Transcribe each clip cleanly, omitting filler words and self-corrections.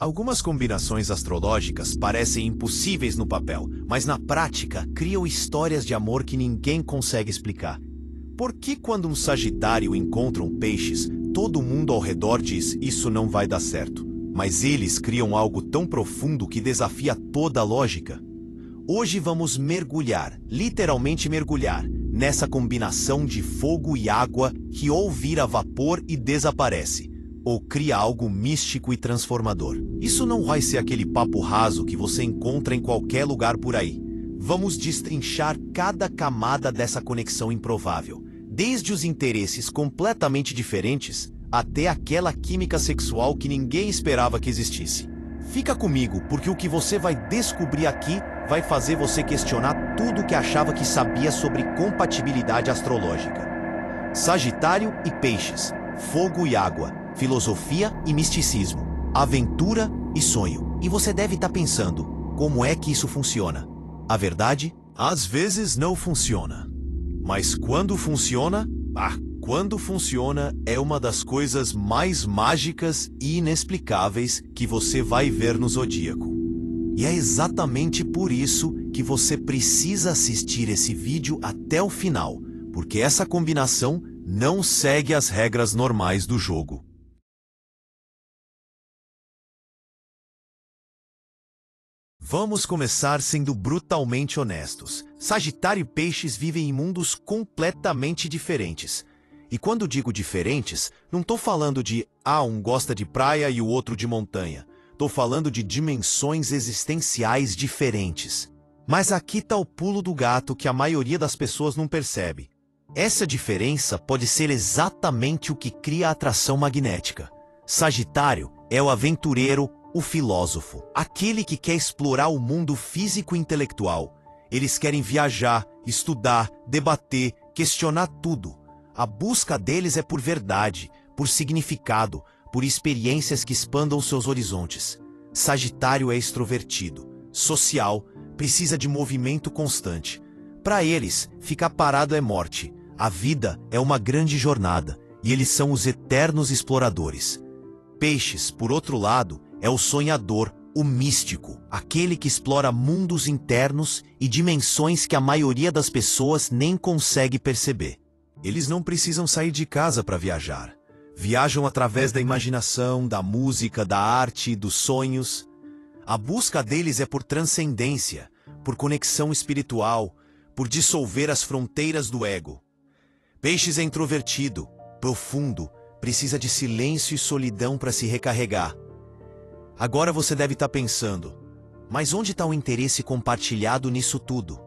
Algumas combinações astrológicas parecem impossíveis no papel, mas na prática criam histórias de amor que ninguém consegue explicar. Por que quando um Sagitário encontra um Peixes, todo mundo ao redor diz isso não vai dar certo? Mas eles criam algo tão profundo que desafia toda a lógica. Hoje vamos mergulhar, literalmente mergulhar, nessa combinação de fogo e água que ou vira vapor e desaparece, ou cria algo místico e transformador. Isso não vai ser aquele papo raso que você encontra em qualquer lugar por aí. Vamos destrinchar cada camada dessa conexão improvável, desde os interesses completamente diferentes até aquela química sexual que ninguém esperava que existisse. Fica comigo, porque o que você vai descobrir aqui vai fazer você questionar tudo o que achava que sabia sobre compatibilidade astrológica. Sagitário e Peixes, fogo e água, filosofia e misticismo, aventura e sonho. E você deve estar pensando, como é que isso funciona? A verdade? Às vezes não funciona. Mas quando funciona, é uma das coisas mais mágicas e inexplicáveis que você vai ver no Zodíaco. E é exatamente por isso que você precisa assistir esse vídeo até o final, porque essa combinação não segue as regras normais do jogo. Vamos começar sendo brutalmente honestos. Sagitário e Peixes vivem em mundos completamente diferentes. E quando digo diferentes, não estou falando de um gosta de praia e o outro de montanha. Estou falando de dimensões existenciais diferentes. Mas aqui está o pulo do gato que a maioria das pessoas não percebe. Essa diferença pode ser exatamente o que cria a atração magnética. Sagitário é o aventureiro, o filósofo, aquele que quer explorar o mundo físico e intelectual. Eles querem viajar, estudar, debater, questionar tudo. A busca deles é por verdade, por significado, por experiências que expandam seus horizontes. Sagitário é extrovertido, social, precisa de movimento constante. Para eles, ficar parado é morte. A vida é uma grande jornada, e eles são os eternos exploradores. Peixes, por outro lado, é o sonhador, o místico, aquele que explora mundos internos e dimensões que a maioria das pessoas nem consegue perceber. Eles não precisam sair de casa para viajar. Viajam através da imaginação, da música, da arte, dos sonhos. A busca deles é por transcendência, por conexão espiritual, por dissolver as fronteiras do ego. Peixes é introvertido, profundo, precisa de silêncio e solidão para se recarregar. Agora você deve estar pensando, mas onde está o interesse compartilhado nisso tudo?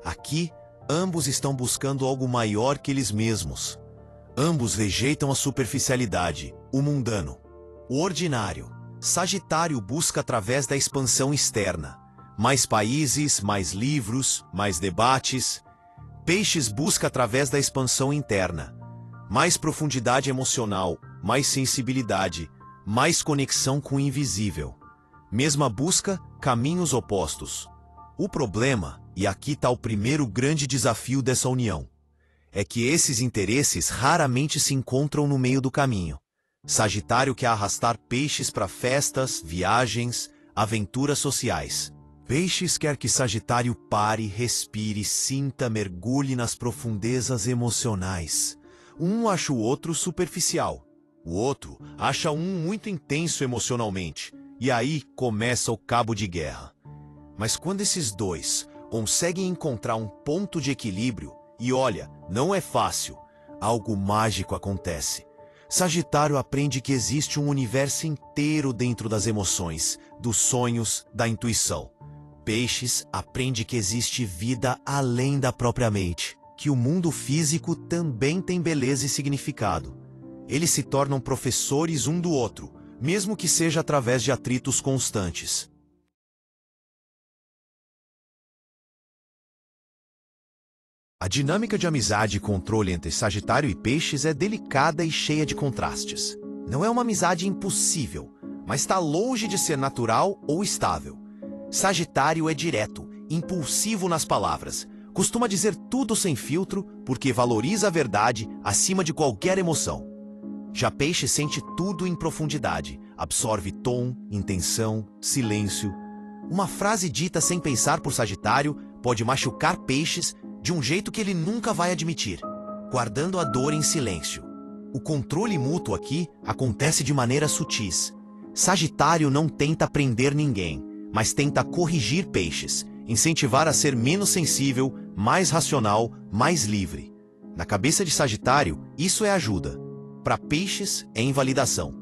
Aqui, ambos estão buscando algo maior que eles mesmos. Ambos rejeitam a superficialidade, o mundano, o ordinário. Sagitário busca através da expansão externa. Mais países, mais livros, mais debates. Peixes busca através da expansão interna. Mais profundidade emocional, mais sensibilidade, mais conexão com o invisível. Mesma busca, caminhos opostos. O problema, e aqui está o primeiro grande desafio dessa união, é que esses interesses raramente se encontram no meio do caminho. Sagitário quer arrastar Peixes para festas, viagens, aventuras sociais. Peixes quer que Sagitário pare, respire, sinta, mergulhe nas profundezas emocionais. Um acha o outro superficial. O outro acha um muito intenso emocionalmente. E aí começa o cabo de guerra. Mas quando esses dois conseguem encontrar um ponto de equilíbrio, e olha, não é fácil, algo mágico acontece. Sagitário aprende que existe um universo inteiro dentro das emoções, dos sonhos, da intuição. Peixes aprende que existe vida além da própria mente, que o mundo físico também tem beleza e significado. Eles se tornam professores um do outro, mesmo que seja através de atritos constantes. A dinâmica de amizade e controle entre Sagitário e Peixes é delicada e cheia de contrastes. Não é uma amizade impossível, mas está longe de ser natural ou estável. Sagitário é direto, impulsivo nas palavras, costuma dizer tudo sem filtro porque valoriza a verdade acima de qualquer emoção. Já Peixe sente tudo em profundidade, absorve tom, intenção, silêncio. Uma frase dita sem pensar por Sagitário pode machucar Peixes de um jeito que ele nunca vai admitir, guardando a dor em silêncio. O controle mútuo aqui acontece de maneira sutis. Sagitário não tenta prender ninguém, mas tenta corrigir Peixes, incentivar a ser menos sensível, mais racional, mais livre. Na cabeça de Sagitário, isso é ajuda. Para Peixes, é invalidação.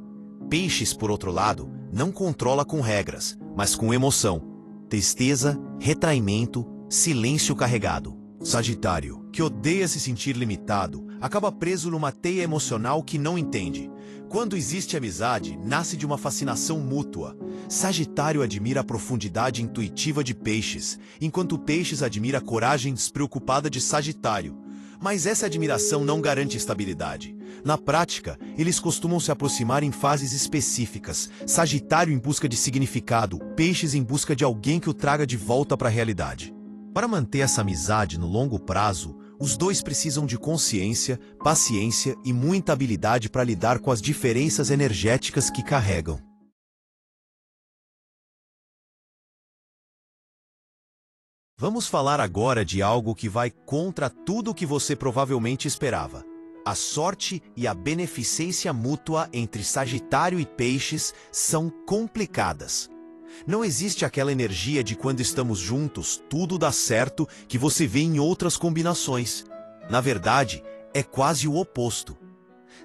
Peixes, por outro lado, não controla com regras, mas com emoção. Tristeza, retraimento, silêncio carregado. Sagitário, que odeia se sentir limitado, acaba preso numa teia emocional que não entende. Quando existe amizade, nasce de uma fascinação mútua. Sagitário admira a profundidade intuitiva de Peixes, enquanto Peixes admira a coragem despreocupada de Sagitário. Mas essa admiração não garante estabilidade. Na prática, eles costumam se aproximar em fases específicas. Sagitário em busca de significado, Peixes em busca de alguém que o traga de volta para a realidade. Para manter essa amizade no longo prazo, os dois precisam de consciência, paciência e muita habilidade para lidar com as diferenças energéticas que carregam. Vamos falar agora de algo que vai contra tudo o que você provavelmente esperava. A sorte e a beneficência mútua entre Sagitário e Peixes são complicadas. Não existe aquela energia de quando estamos juntos, tudo dá certo, que você vê em outras combinações. Na verdade, é quase o oposto.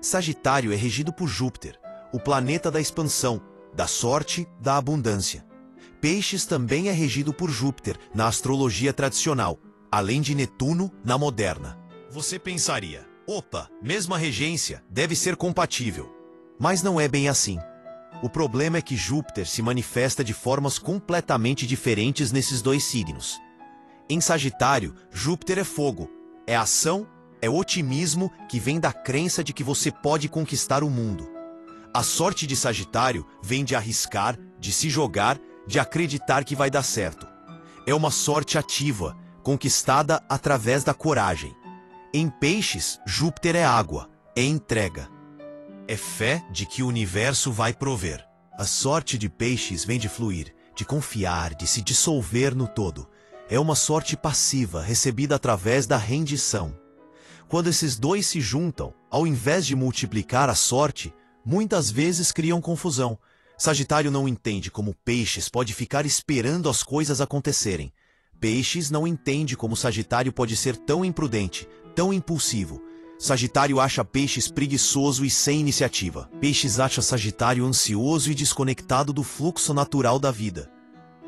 Sagitário é regido por Júpiter, o planeta da expansão, da sorte, da abundância. Peixes também é regido por Júpiter, na astrologia tradicional, além de Netuno, na moderna. Você pensaria, opa, mesma regência, deve ser compatível. Mas não é bem assim. O problema é que Júpiter se manifesta de formas completamente diferentes nesses dois signos. Em Sagitário, Júpiter é fogo, é ação, é otimismo que vem da crença de que você pode conquistar o mundo. A sorte de Sagitário vem de arriscar, de se jogar, de acreditar que vai dar certo. É uma sorte ativa, conquistada através da coragem. Em Peixes, Júpiter é água, é entrega. É fé de que o universo vai prover. A sorte de Peixes vem de fluir, de confiar, de se dissolver no todo. É uma sorte passiva, recebida através da rendição. Quando esses dois se juntam, ao invés de multiplicar a sorte, muitas vezes criam confusão. Sagitário não entende como Peixes pode ficar esperando as coisas acontecerem. Peixes não entende como Sagitário pode ser tão imprudente, tão impulsivo. Sagitário acha Peixes preguiçoso e sem iniciativa. Peixes acha Sagitário ansioso e desconectado do fluxo natural da vida.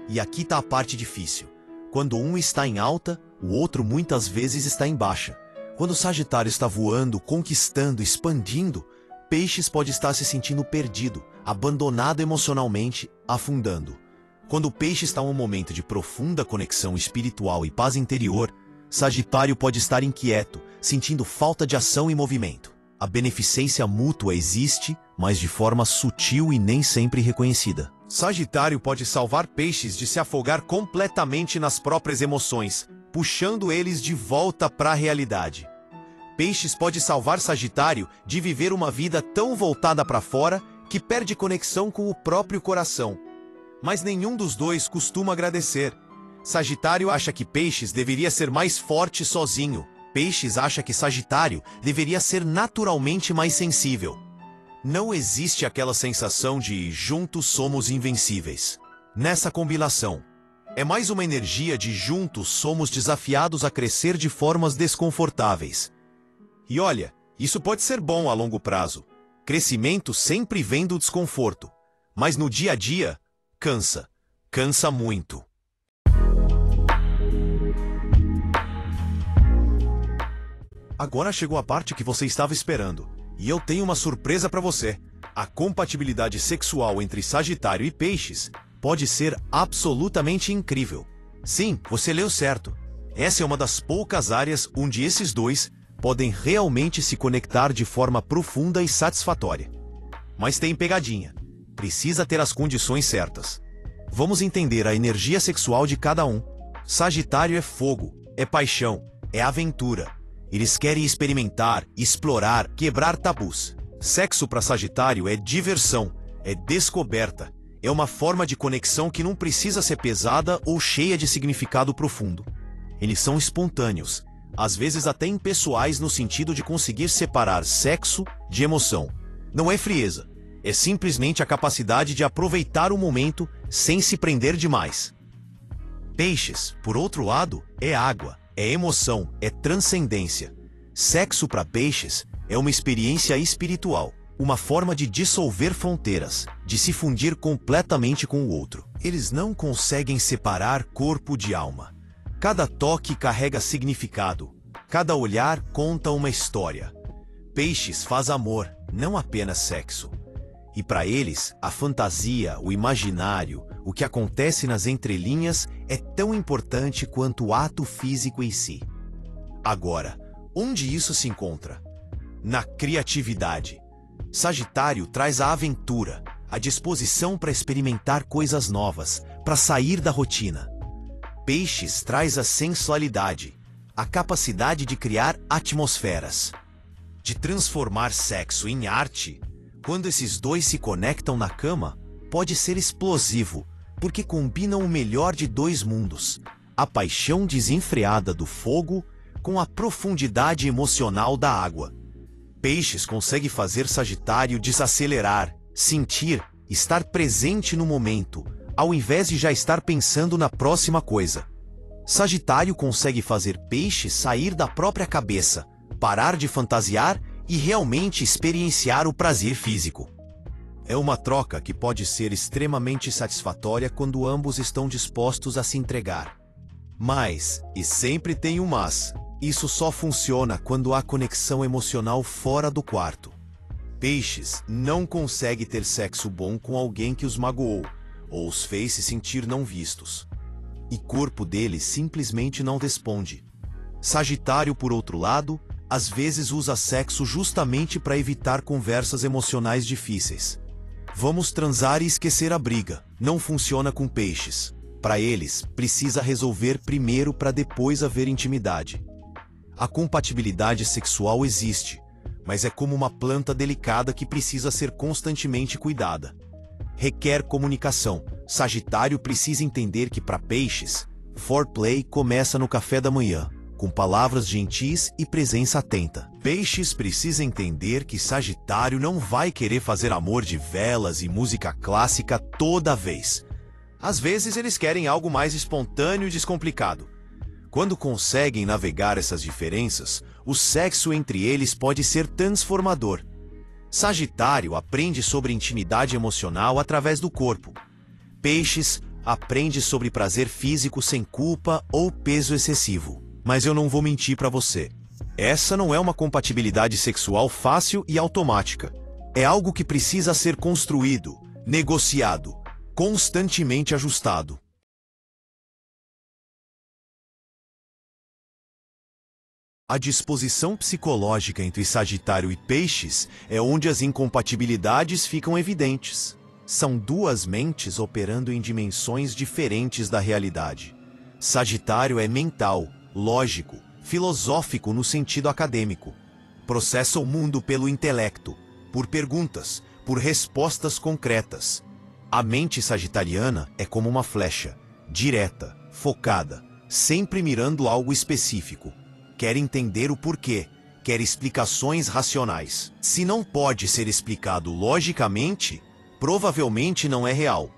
E aqui está a parte difícil. Quando um está em alta, o outro muitas vezes está em baixa. Quando Sagitário está voando, conquistando, expandindo, Peixes pode estar se sentindo perdido, abandonado emocionalmente, afundando. Quando o Peixe está em um momento de profunda conexão espiritual e paz interior, Sagitário pode estar inquieto, sentindo falta de ação e movimento. A beneficência mútua existe, mas de forma sutil e nem sempre reconhecida. Sagitário pode salvar Peixes de se afogar completamente nas próprias emoções, puxando eles de volta para a realidade. Peixes pode salvar Sagitário de viver uma vida tão voltada para fora que perde conexão com o próprio coração. Mas nenhum dos dois costuma agradecer. Sagitário acha que Peixes deveria ser mais forte sozinho. Peixes acha que Sagitário deveria ser naturalmente mais sensível. Não existe aquela sensação de juntos somos invencíveis. Nessa combinação, é mais uma energia de juntos somos desafiados a crescer de formas desconfortáveis. E olha, isso pode ser bom a longo prazo. Crescimento sempre vem do desconforto. Mas no dia a dia, cansa. Cansa muito. Agora chegou a parte que você estava esperando. E eu tenho uma surpresa para você. A compatibilidade sexual entre Sagitário e Peixes pode ser absolutamente incrível. Sim, você leu certo. Essa é uma das poucas áreas onde esses dois podem realmente se conectar de forma profunda e satisfatória. Mas tem pegadinha. Precisa ter as condições certas. Vamos entender a energia sexual de cada um. Sagitário é fogo, é paixão, é aventura. Eles querem experimentar, explorar, quebrar tabus. Sexo para Sagitário é diversão, é descoberta. É uma forma de conexão que não precisa ser pesada ou cheia de significado profundo. Eles são espontâneos, às vezes até impessoais no sentido de conseguir separar sexo de emoção. Não é frieza, é simplesmente a capacidade de aproveitar o momento sem se prender demais. Peixes, por outro lado, é água, é emoção, é transcendência. Sexo para peixes é uma experiência espiritual, uma forma de dissolver fronteiras, de se fundir completamente com o outro. Eles não conseguem separar corpo de alma. Cada toque carrega significado, cada olhar conta uma história. Peixes faz amor, não apenas sexo. E para eles, a fantasia, o imaginário, o que acontece nas entrelinhas é tão importante quanto o ato físico em si. Agora, onde isso se encontra? Na criatividade. Sagitário traz a aventura, a disposição para experimentar coisas novas, para sair da rotina. Peixes traz a sensualidade, a capacidade de criar atmosferas, de transformar sexo em arte. Quando esses dois se conectam na cama, pode ser explosivo, porque combinam o melhor de dois mundos, a paixão desenfreada do fogo com a profundidade emocional da água. Peixes consegue fazer Sagitário desacelerar, sentir, estar presente no momento, ao invés de já estar pensando na próxima coisa. Sagitário consegue fazer Peixes sair da própria cabeça, parar de fantasiar e realmente experienciar o prazer físico. É uma troca que pode ser extremamente satisfatória quando ambos estão dispostos a se entregar. Mas, e sempre tem um mas, isso só funciona quando há conexão emocional fora do quarto. Peixes não consegue ter sexo bom com alguém que os magoou, ou os fez se sentir não vistos. E corpo deles simplesmente não responde. Sagitário, por outro lado, às vezes usa sexo justamente para evitar conversas emocionais difíceis. Vamos transar e esquecer a briga. Não funciona com peixes. Para eles, precisa resolver primeiro para depois haver intimidade. A compatibilidade sexual existe, mas é como uma planta delicada que precisa ser constantemente cuidada. Requer comunicação. Sagitário precisa entender que para peixes, foreplay começa no café da manhã, com palavras gentis e presença atenta. Peixes precisa entender que Sagitário não vai querer fazer amor de velas e música clássica toda vez. Às vezes eles querem algo mais espontâneo e descomplicado. Quando conseguem navegar essas diferenças, o sexo entre eles pode ser transformador. Sagitário aprende sobre intimidade emocional através do corpo. Peixes aprende sobre prazer físico sem culpa ou peso excessivo. Mas eu não vou mentir para você. Essa não é uma compatibilidade sexual fácil e automática. É algo que precisa ser construído, negociado, constantemente ajustado. A disposição psicológica entre Sagitário e Peixes é onde as incompatibilidades ficam evidentes. São duas mentes operando em dimensões diferentes da realidade. Sagitário é mental, lógico, filosófico no sentido acadêmico. Processa o mundo pelo intelecto, por perguntas, por respostas concretas. A mente sagitariana é como uma flecha, direta, focada, sempre mirando algo específico. Quer entender o porquê, quer explicações racionais. Se não pode ser explicado logicamente, provavelmente não é real.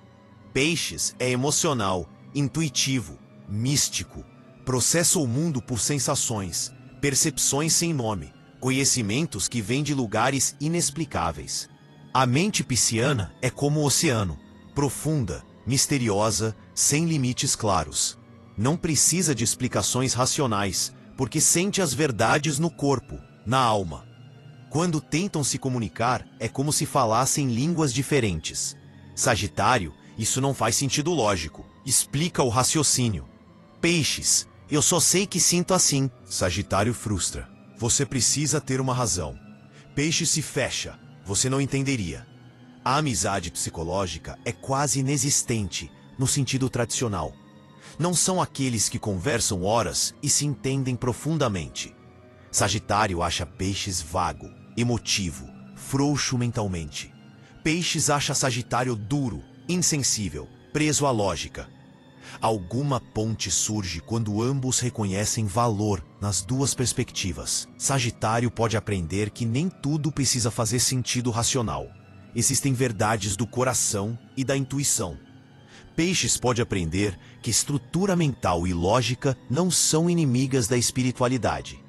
Peixes é emocional, intuitivo, místico. Processa o mundo por sensações, percepções sem nome, conhecimentos que vêm de lugares inexplicáveis. A mente pisciana é como o oceano, profunda, misteriosa, sem limites claros. Não precisa de explicações racionais, porque sente as verdades no corpo, na alma. Quando tentam se comunicar, é como se falassem línguas diferentes. Sagitário, isso não faz sentido lógico. Explica o raciocínio. Peixes, eu só sei que sinto assim. Sagitário frustra. Você precisa ter uma razão. Peixe se fecha. Você não entenderia. A amizade psicológica é quase inexistente, no sentido tradicional. Não são aqueles que conversam horas e se entendem profundamente. Sagitário acha Peixes vago, emotivo, frouxo mentalmente. Peixes acha Sagitário duro, insensível, preso à lógica. Alguma ponte surge quando ambos reconhecem valor nas duas perspectivas. Sagitário pode aprender que nem tudo precisa fazer sentido racional. Existem verdades do coração e da intuição. Peixes pode aprender que estrutura mental e lógica não são inimigas da espiritualidade.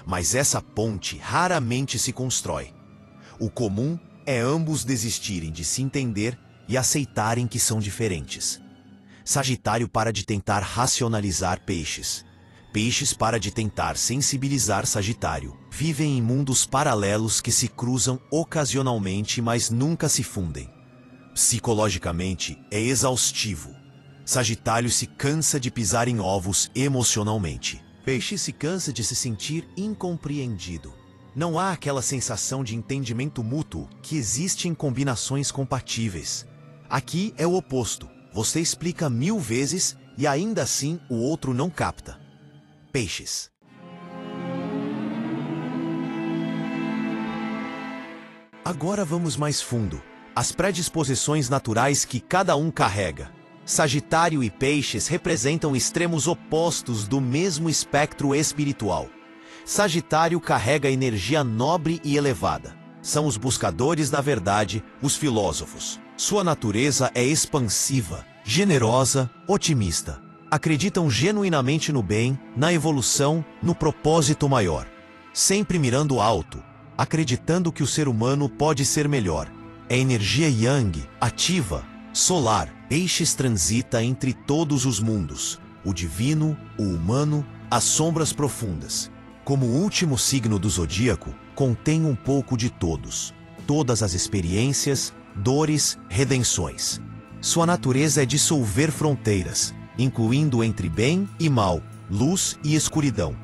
Mas essa ponte raramente se constrói. O comum é ambos desistirem de se entender e aceitarem que são diferentes. Sagitário para de tentar racionalizar Peixes. Peixes para de tentar sensibilizar Sagitário. Vivem em mundos paralelos que se cruzam ocasionalmente, mas nunca se fundem. Psicologicamente, é exaustivo. Sagitário se cansa de pisar em ovos emocionalmente. Peixe se cansa de se sentir incompreendido. Não há aquela sensação de entendimento mútuo que existe em combinações compatíveis. Aqui é o oposto. Você explica 1000 vezes e ainda assim o outro não capta. Peixes. Agora vamos mais fundo. As predisposições naturais que cada um carrega. Sagitário e Peixes representam extremos opostos do mesmo espectro espiritual. Sagitário carrega energia nobre e elevada. São os buscadores da verdade, os filósofos. Sua natureza é expansiva, generosa, otimista. Acreditam genuinamente no bem, na evolução, no propósito maior. Sempre mirando alto, acreditando que o ser humano pode ser melhor. É energia yang, ativa, solar. Peixes transita entre todos os mundos, o divino, o humano, as sombras profundas. Como o último signo do zodíaco, contém um pouco de todos. Todas as experiências, dores, redenções. Sua natureza é dissolver fronteiras, incluindo entre bem e mal, luz e escuridão.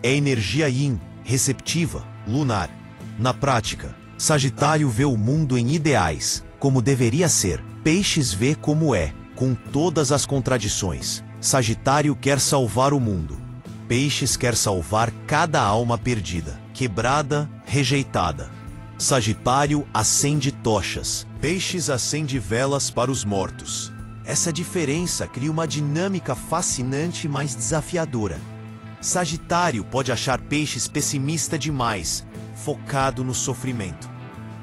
É energia yin, receptiva, lunar. Na prática, Sagitário vê o mundo em ideais, como deveria ser. Peixes vê como é, com todas as contradições. Sagitário quer salvar o mundo. Peixes quer salvar cada alma perdida, quebrada, rejeitada. Sagitário acende tochas. Peixes acende velas para os mortos. Essa diferença cria uma dinâmica fascinante, mas desafiadora. Sagitário pode achar Peixes pessimista demais, focado no sofrimento.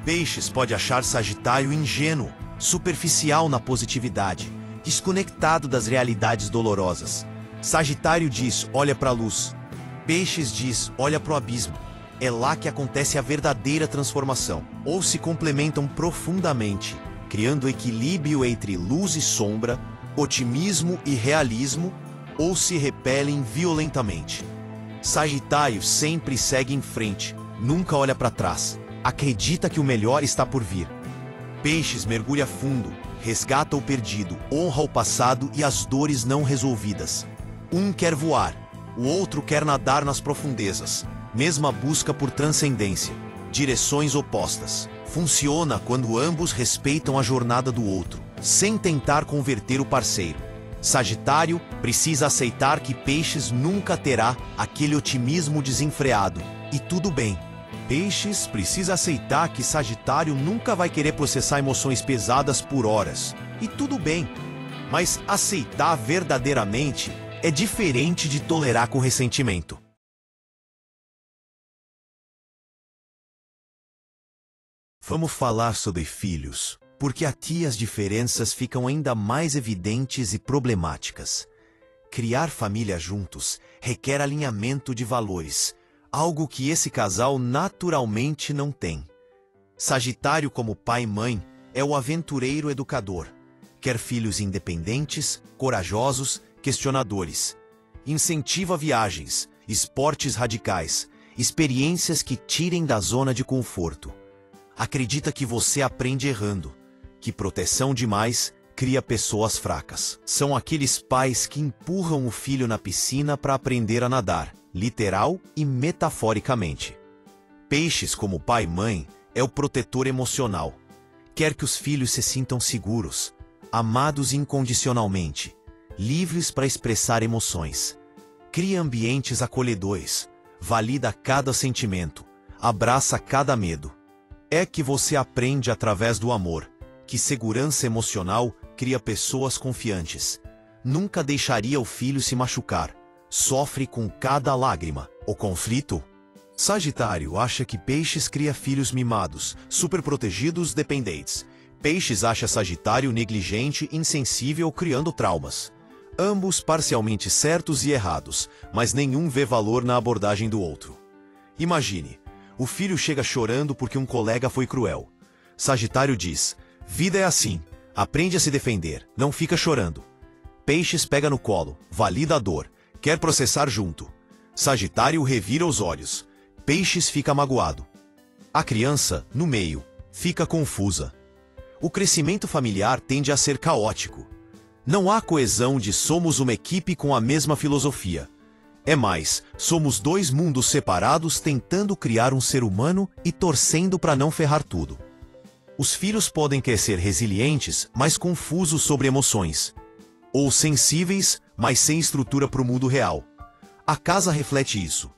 Peixes pode achar Sagitário ingênuo, superficial na positividade, desconectado das realidades dolorosas. Sagitário diz, olha para a luz. Peixes diz, olha para o abismo. É lá que acontece a verdadeira transformação. Ou se complementam profundamente, criando equilíbrio entre luz e sombra, otimismo e realismo, ou se repelem violentamente. Sagitário sempre segue em frente, nunca olha para trás. Acredita que o melhor está por vir. Peixes mergulha fundo, resgata o perdido, honra o passado e as dores não resolvidas. Um quer voar, o outro quer nadar nas profundezas. Mesma busca por transcendência, direções opostas. Funciona quando ambos respeitam a jornada do outro, sem tentar converter o parceiro. Sagitário precisa aceitar que Peixes nunca terá aquele otimismo desenfreado, e tudo bem. Peixes precisa aceitar que Sagitário nunca vai querer processar emoções pesadas por horas, e tudo bem. Mas aceitar verdadeiramente é diferente de tolerar com ressentimento. Vamos falar sobre filhos, porque aqui as diferenças ficam ainda mais evidentes e problemáticas. Criar família juntos requer alinhamento de valores, algo que esse casal naturalmente não tem. Sagitário, como pai e mãe, é o aventureiro educador. Quer filhos independentes, corajosos, questionadores. Incentiva viagens, esportes radicais, experiências que tirem da zona de conforto. Acredita que você aprende errando, que proteção demais cria pessoas fracas. São aqueles pais que empurram o filho na piscina para aprender a nadar, literal e metaforicamente. Peixes, como pai e mãe, é o protetor emocional. Quer que os filhos se sintam seguros, amados incondicionalmente, livres para expressar emoções. Cria ambientes acolhedores, valida cada sentimento, abraça cada medo. É que você aprende através do amor, que segurança emocional cria pessoas confiantes. Nunca deixaria o filho se machucar. Sofre com cada lágrima. O conflito? Sagitário acha que Peixes cria filhos mimados, superprotegidos, dependentes. Peixes acha Sagitário negligente, insensível, criando traumas. Ambos parcialmente certos e errados, mas nenhum vê valor na abordagem do outro. Imagine, o filho chega chorando porque um colega foi cruel. Sagitário diz: vida é assim, aprende a se defender, não fica chorando. Peixes pega no colo, valida a dor, quer processar junto. Sagitário revira os olhos. Peixes fica magoado. A criança, no meio, fica confusa. O crescimento familiar tende a ser caótico. Não há coesão de somos uma equipe com a mesma filosofia. É mais, somos dois mundos separados tentando criar um ser humano e torcendo para não ferrar tudo. Os filhos podem crescer resilientes, mas confusos sobre emoções. Ou sensíveis, mas sem estrutura para o mundo real. A casa reflete isso.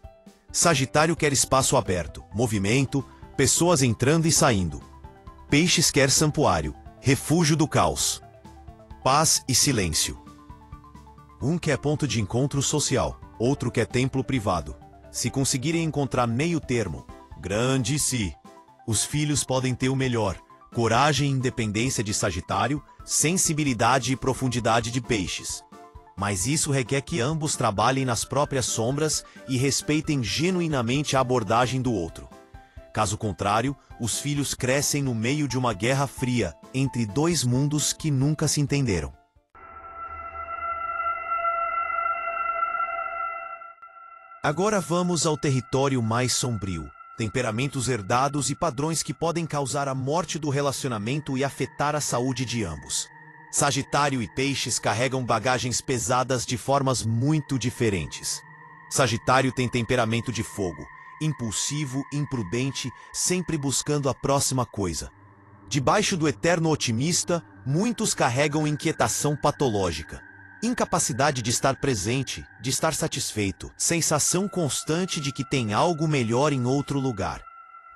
Sagitário quer espaço aberto, movimento, pessoas entrando e saindo. Peixes quer santuário, refúgio do caos. Paz e silêncio. Um quer ponto de encontro social, outro quer templo privado. Se conseguirem encontrar meio termo, grande se. Os filhos podem ter o melhor: coragem e independência de Sagitário, sensibilidade e profundidade de Peixes. Mas isso requer que ambos trabalhem nas próprias sombras e respeitem genuinamente a abordagem do outro. Caso contrário, os filhos crescem no meio de uma guerra fria entre dois mundos que nunca se entenderam. Agora vamos ao território mais sombrio. Temperamentos herdados e padrões que podem causar a morte do relacionamento e afetar a saúde de ambos. Sagitário e Peixes carregam bagagens pesadas de formas muito diferentes. Sagitário tem temperamento de fogo, impulsivo, imprudente, sempre buscando a próxima coisa. Debaixo do eterno otimista, muitos carregam inquietação patológica. Incapacidade de estar presente, de estar satisfeito, sensação constante de que tem algo melhor em outro lugar.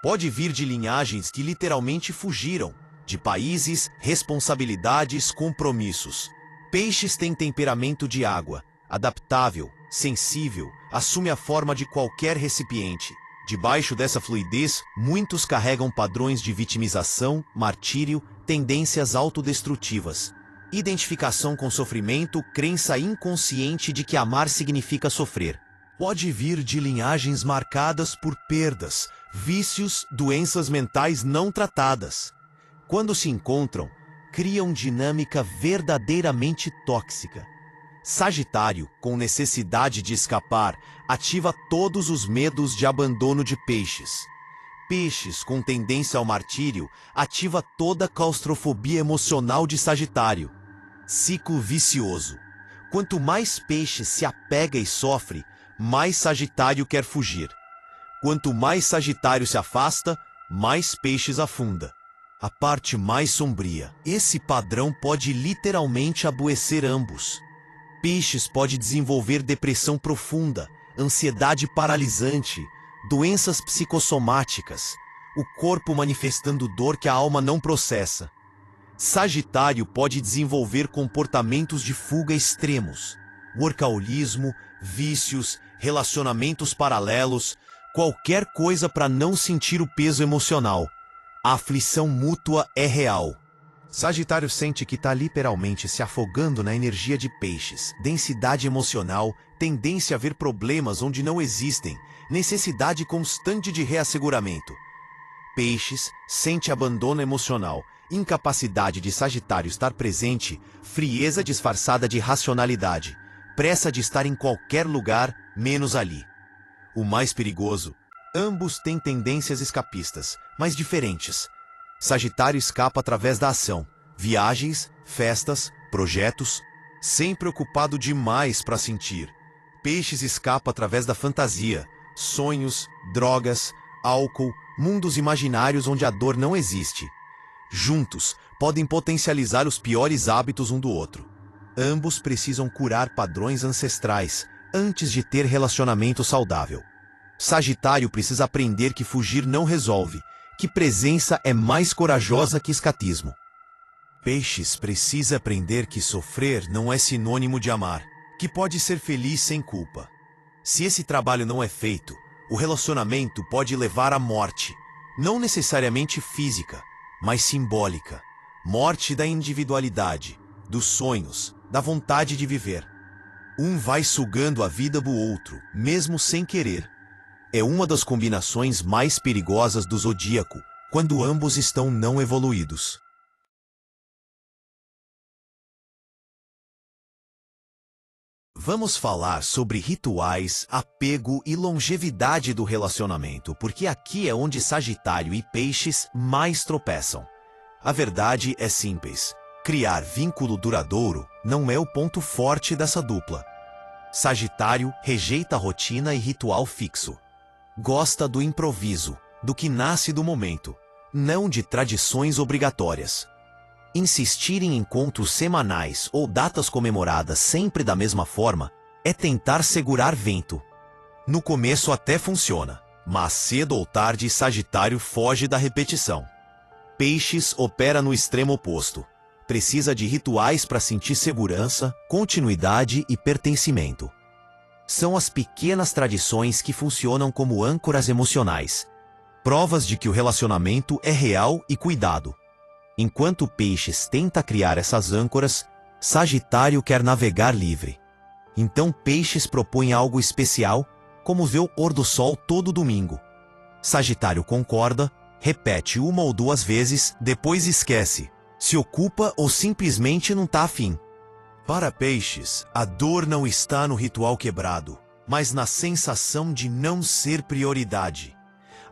Pode vir de linhagens que literalmente fugiram, de países, responsabilidades, compromissos. Peixes têm temperamento de água, adaptável, sensível, assume a forma de qualquer recipiente. Debaixo dessa fluidez, muitos carregam padrões de vitimização, martírio, tendências autodestrutivas. Identificação com sofrimento, crença inconsciente de que amar significa sofrer. Pode vir de linhagens marcadas por perdas, vícios, doenças mentais não tratadas. Quando se encontram, criam dinâmica verdadeiramente tóxica. Sagitário, com necessidade de escapar, ativa todos os medos de abandono de Peixes. Peixes, com tendência ao martírio, ativa toda a claustrofobia emocional de Sagitário. Ciclo vicioso. Quanto mais Peixes se apega e sofre, mais Sagitário quer fugir. Quanto mais Sagitário se afasta, mais Peixes afunda. A parte mais sombria. Esse padrão pode literalmente adoecer ambos. Peixes pode desenvolver depressão profunda, ansiedade paralisante, doenças psicossomáticas, o corpo manifestando dor que a alma não processa. Sagitário pode desenvolver comportamentos de fuga extremos, workaholismo, vícios, relacionamentos paralelos, qualquer coisa para não sentir o peso emocional. A aflição mútua é real. Sagitário sente que está literalmente se afogando na energia de Peixes, densidade emocional, tendência a ver problemas onde não existem, necessidade constante de reasseguramento. Peixes sente abandono emocional, incapacidade de Sagitário estar presente, frieza disfarçada de racionalidade, pressa de estar em qualquer lugar, menos ali. O mais perigoso, ambos têm tendências escapistas, mas diferentes. Sagitário escapa através da ação, viagens, festas, projetos, sempre ocupado demais para sentir. Peixes escapa através da fantasia, sonhos, drogas, álcool, mundos imaginários onde a dor não existe. Juntos, podem potencializar os piores hábitos um do outro. Ambos precisam curar padrões ancestrais antes de ter relacionamento saudável. Sagitário precisa aprender que fugir não resolve, Que presença é mais corajosa que escatismo? Peixes precisa aprender que sofrer não é sinônimo de amar, que pode ser feliz sem culpa. Se esse trabalho não é feito, o relacionamento pode levar à morte, não necessariamente física, mas simbólica. Morte da individualidade, dos sonhos, da vontade de viver. Um vai sugando a vida do outro, mesmo sem querer. É uma das combinações mais perigosas do zodíaco, quando ambos estão não evoluídos. Vamos falar sobre rituais, apego e longevidade do relacionamento, porque aqui é onde Sagitário e Peixes mais tropeçam. A verdade é simples: criar vínculo duradouro não é o ponto forte dessa dupla. Sagitário rejeita a rotina e ritual fixo. Gosta do improviso, do que nasce do momento, não de tradições obrigatórias. Insistir em encontros semanais ou datas comemoradas sempre da mesma forma é tentar segurar vento. No começo até funciona, mas cedo ou tarde Sagitário foge da repetição. Peixes opera no extremo oposto. Precisa de rituais para sentir segurança, continuidade e pertencimento. São as pequenas tradições que funcionam como âncoras emocionais, provas de que o relacionamento é real e cuidado. Enquanto Peixes tenta criar essas âncoras, Sagitário quer navegar livre. Então Peixes propõe algo especial, como ver o pôr do sol todo domingo. Sagitário concorda, repete uma ou duas vezes, depois esquece, se ocupa ou simplesmente não tá afim. Para Peixes, a dor não está no ritual quebrado, mas na sensação de não ser prioridade.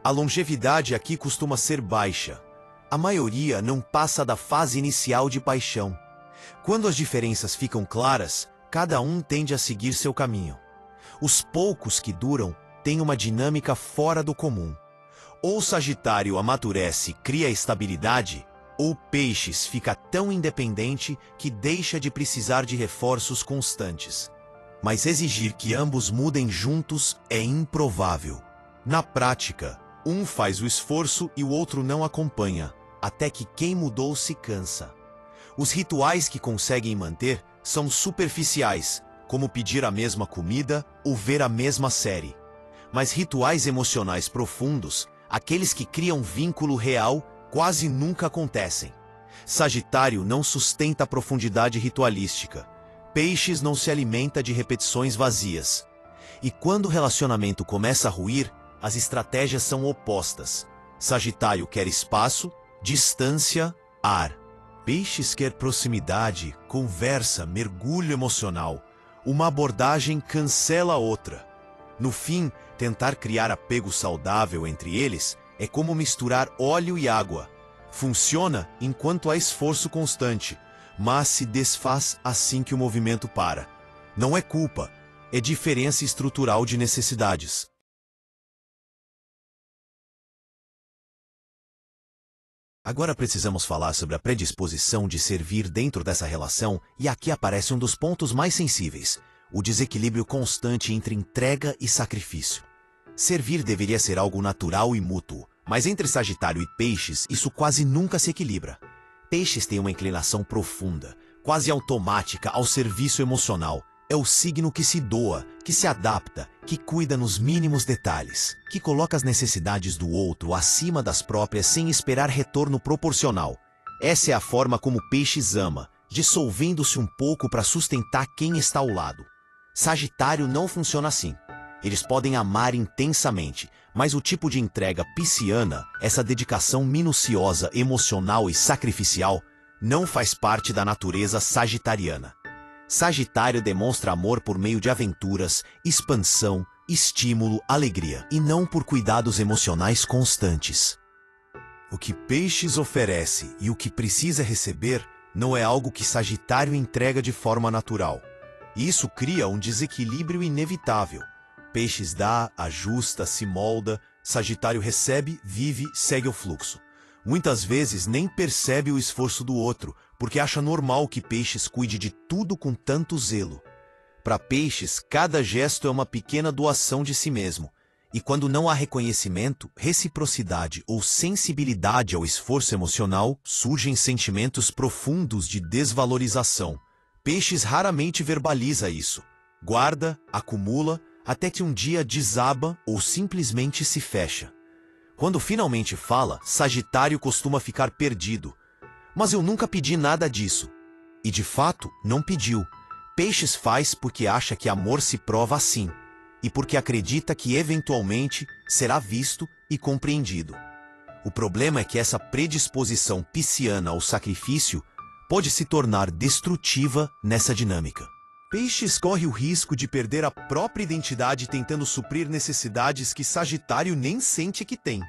A longevidade aqui costuma ser baixa. A maioria não passa da fase inicial de paixão. Quando as diferenças ficam claras, cada um tende a seguir seu caminho. Os poucos que duram têm uma dinâmica fora do comum. Ou Sagitário amadurece e cria estabilidade, ou Peixes fica tão independente que deixa de precisar de reforços constantes. Mas exigir que ambos mudem juntos é improvável. Na prática, um faz o esforço e o outro não acompanha, até que quem mudou se cansa. Os rituais que conseguem manter são superficiais, como pedir a mesma comida ou ver a mesma série. Mas rituais emocionais profundos, aqueles que criam vínculo real, quase nunca acontecem. Sagitário não sustenta a profundidade ritualística. Peixes não se alimenta de repetições vazias. E quando o relacionamento começa a ruir, as estratégias são opostas. Sagitário quer espaço, distância, ar. Peixes quer proximidade, conversa, mergulho emocional. Uma abordagem cancela a outra. No fim, tentar criar apego saudável entre eles é como misturar óleo e água. Funciona enquanto há esforço constante, mas se desfaz assim que o movimento para. Não é culpa, é diferença estrutural de necessidades. Agora precisamos falar sobre a predisposição de servir dentro dessa relação, e aqui aparece um dos pontos mais sensíveis: o desequilíbrio constante entre entrega e sacrifício. Servir deveria ser algo natural e mútuo, mas entre Sagitário e Peixes isso quase nunca se equilibra. Peixes tem uma inclinação profunda, quase automática ao serviço emocional. É o signo que se doa, que se adapta, que cuida nos mínimos detalhes, que coloca as necessidades do outro acima das próprias sem esperar retorno proporcional. Essa é a forma como Peixes ama, dissolvendo-se um pouco para sustentar quem está ao lado. Sagitário não funciona assim. Eles podem amar intensamente, mas o tipo de entrega pisciana, essa dedicação minuciosa, emocional e sacrificial, não faz parte da natureza sagitariana. Sagitário demonstra amor por meio de aventuras, expansão, estímulo, alegria, e não por cuidados emocionais constantes. O que Peixes oferece e o que precisa receber não é algo que Sagitário entrega de forma natural. Isso cria um desequilíbrio inevitável. Peixes dá, ajusta, se molda, Sagitário recebe, vive, segue o fluxo. Muitas vezes nem percebe o esforço do outro, porque acha normal que Peixes cuide de tudo com tanto zelo. Para Peixes, cada gesto é uma pequena doação de si mesmo, E quando não há reconhecimento, reciprocidade ou sensibilidade ao esforço emocional, surgem sentimentos profundos de desvalorização. Peixes raramente verbaliza isso. Guarda, acumula, até que um dia desaba ou simplesmente se fecha. Quando finalmente fala, Sagitário costuma ficar perdido. Mas eu nunca pedi nada disso. E de fato, não pediu. Peixes faz porque acha que amor se prova assim. E porque acredita que eventualmente será visto e compreendido. O problema é que essa predisposição pisciana ao sacrifício pode se tornar destrutiva nessa dinâmica. Peixes corre o risco de perder a própria identidade tentando suprir necessidades que Sagitário nem sente que tem.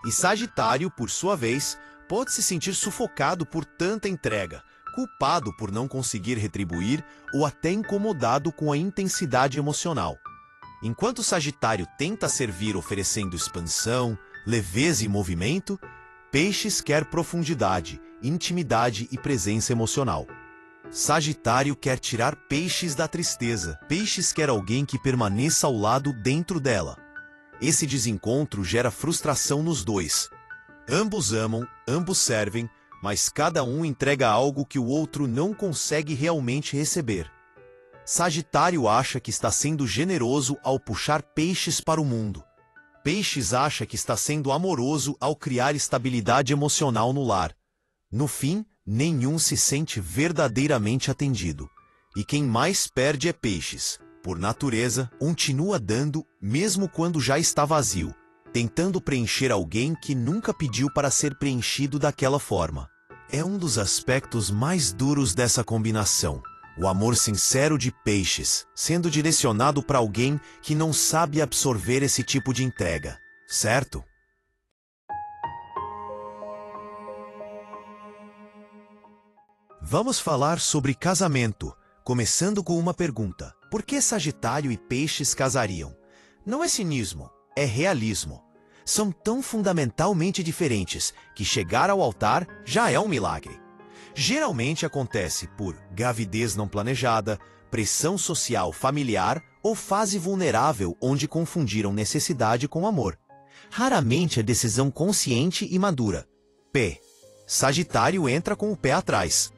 E Sagitário, por sua vez, pode se sentir sufocado por tanta entrega, culpado por não conseguir retribuir ou até incomodado com a intensidade emocional. Enquanto Sagitário tenta servir oferecendo expansão, leveza e movimento, Peixes quer profundidade, intimidade e presença emocional. Sagitário quer tirar Peixes da tristeza. Peixes quer alguém que permaneça ao lado dentro dela. Esse desencontro gera frustração nos dois. Ambos amam, ambos servem, mas cada um entrega algo que o outro não consegue realmente receber. Sagitário acha que está sendo generoso ao puxar Peixes para o mundo. Peixes acha que está sendo amoroso ao criar estabilidade emocional no lar. No fim, nenhum se sente verdadeiramente atendido. E quem mais perde é Peixes. Por natureza, continua dando mesmo quando já está vazio, tentando preencher alguém que nunca pediu para ser preenchido daquela forma. É um dos aspectos mais duros dessa combinação. O amor sincero de Peixes, sendo direcionado para alguém que não sabe absorver esse tipo de entrega, certo? Vamos falar sobre casamento, começando com uma pergunta. Por que Sagitário e Peixes casariam? Não é cinismo, é realismo. São tão fundamentalmente diferentes que chegar ao altar já é um milagre. Geralmente acontece por gravidez não planejada, pressão social familiar ou fase vulnerável onde confundiram necessidade com amor. Raramente é decisão consciente e madura. P. Sagitário entra com o pé atrás.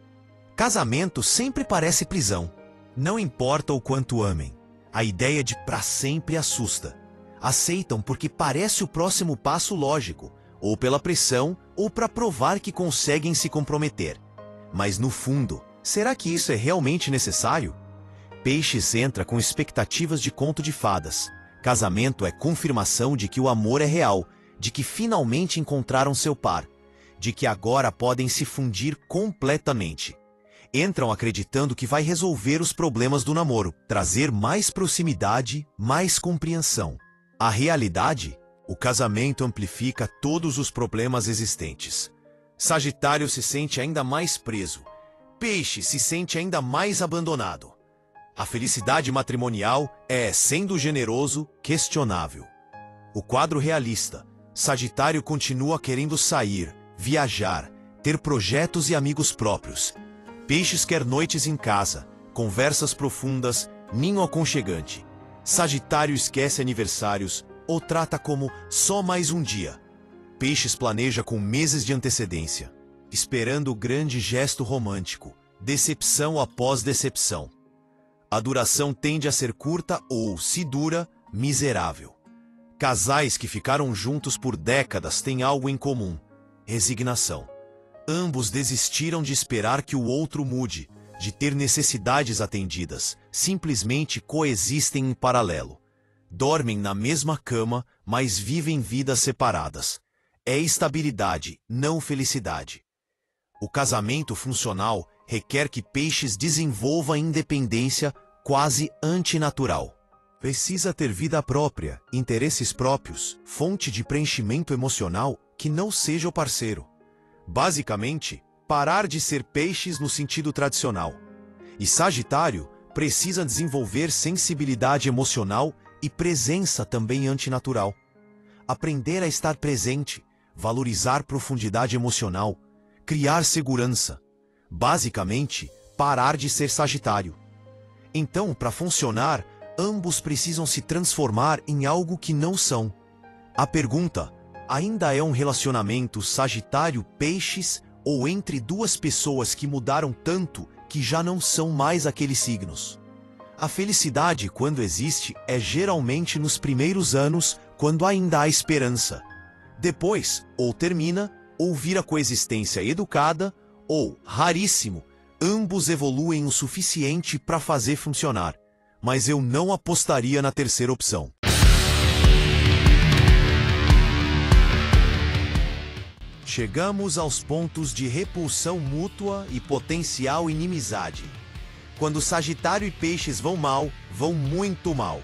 Casamento sempre parece prisão. Não importa o quanto amem. A ideia de pra sempre assusta. Aceitam porque parece o próximo passo lógico, ou pela pressão, ou para provar que conseguem se comprometer. Mas no fundo, será que isso é realmente necessário? Peixes entra com expectativas de conto de fadas. Casamento é confirmação de que o amor é real, de que finalmente encontraram seu par, de que agora podem se fundir completamente. Entram acreditando que vai resolver os problemas do namoro, trazer mais proximidade, mais compreensão. A realidade? O casamento amplifica todos os problemas existentes. Sagitário se sente ainda mais preso. Peixe se sente ainda mais abandonado. A felicidade matrimonial é, sendo generoso, questionável. O quadro realista. Sagitário continua querendo sair, viajar, ter projetos e amigos próprios. Peixes quer noites em casa, conversas profundas, ninho aconchegante. Sagitário esquece aniversários ou trata como só mais um dia. Peixes planeja com meses de antecedência, esperando o grande gesto romântico, decepção após decepção. A duração tende a ser curta ou, se dura, miserável. Casais que ficaram juntos por décadas têm algo em comum: resignação. Ambos desistiram de esperar que o outro mude, de ter necessidades atendidas, simplesmente coexistem em paralelo. Dormem na mesma cama, mas vivem vidas separadas. É estabilidade, não felicidade. O casamento funcional requer que Peixes desenvolva independência quase antinatural. Precisa ter vida própria, interesses próprios, fonte de preenchimento emocional que não seja o parceiro. Basicamente, parar de ser Peixes no sentido tradicional. E Sagitário precisa desenvolver sensibilidade emocional e presença também antinatural. Aprender a estar presente, valorizar profundidade emocional, criar segurança. Basicamente, parar de ser Sagitário. Então, para funcionar, ambos precisam se transformar em algo que não são. A pergunta: ainda é um relacionamento Sagitário-Peixes ou entre duas pessoas que mudaram tanto que já não são mais aqueles signos? A felicidade, quando existe, é geralmente nos primeiros anos, quando ainda há esperança. Depois, ou termina, ou vira coexistência educada, ou, raríssimo, ambos evoluem o suficiente para fazer funcionar. Mas eu não apostaria na terceira opção. Chegamos aos pontos de repulsão mútua e potencial inimizade. Quando Sagitário e Peixes vão mal, vão muito mal.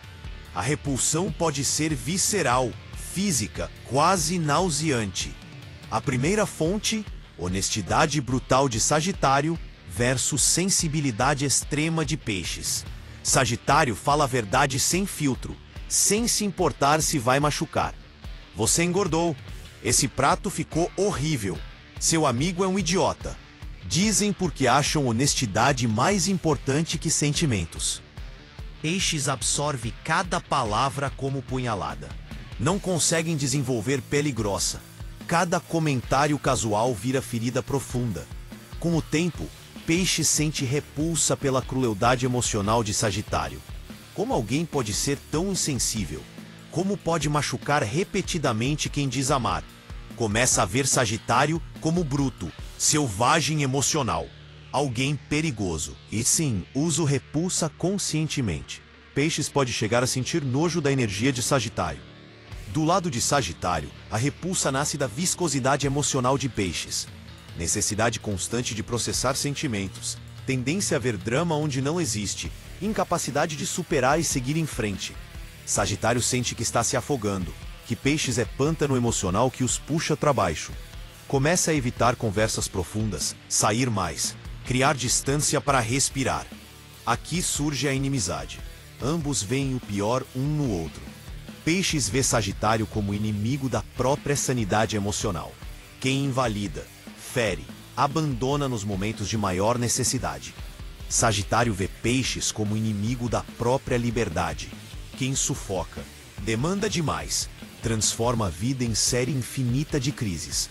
A repulsão pode ser visceral, física, quase nauseante. A primeira fonte: honestidade brutal de Sagitário versus sensibilidade extrema de Peixes. Sagitário fala a verdade sem filtro, sem se importar se vai machucar. Você engordou. Esse prato ficou horrível. Seu amigo é um idiota. Dizem porque acham honestidade mais importante que sentimentos. Peixes absorve cada palavra como punhalada. Não conseguem desenvolver pele grossa. Cada comentário casual vira ferida profunda. Com o tempo, Peixe sente repulsa pela crueldade emocional de Sagitário. Como alguém pode ser tão insensível? Como pode machucar repetidamente quem diz amar? Começa a ver Sagitário como bruto, selvagem emocional, alguém perigoso. E sim, uso repulsa conscientemente. Peixes pode chegar a sentir nojo da energia de Sagitário. Do lado de Sagitário, a repulsa nasce da viscosidade emocional de Peixes. Necessidade constante de processar sentimentos, tendência a ver drama onde não existe, incapacidade de superar e seguir em frente. Sagitário sente que está se afogando, que Peixes é pântano emocional que os puxa para baixo. Começa a evitar conversas profundas, sair mais, criar distância para respirar. Aqui surge a inimizade. Ambos veem o pior um no outro. Peixes vê Sagitário como inimigo da própria sanidade emocional. Quem invalida, fere, abandona nos momentos de maior necessidade. Sagitário vê Peixes como inimigo da própria liberdade. Quem sufoca, demanda demais, transforma a vida em série infinita de crises.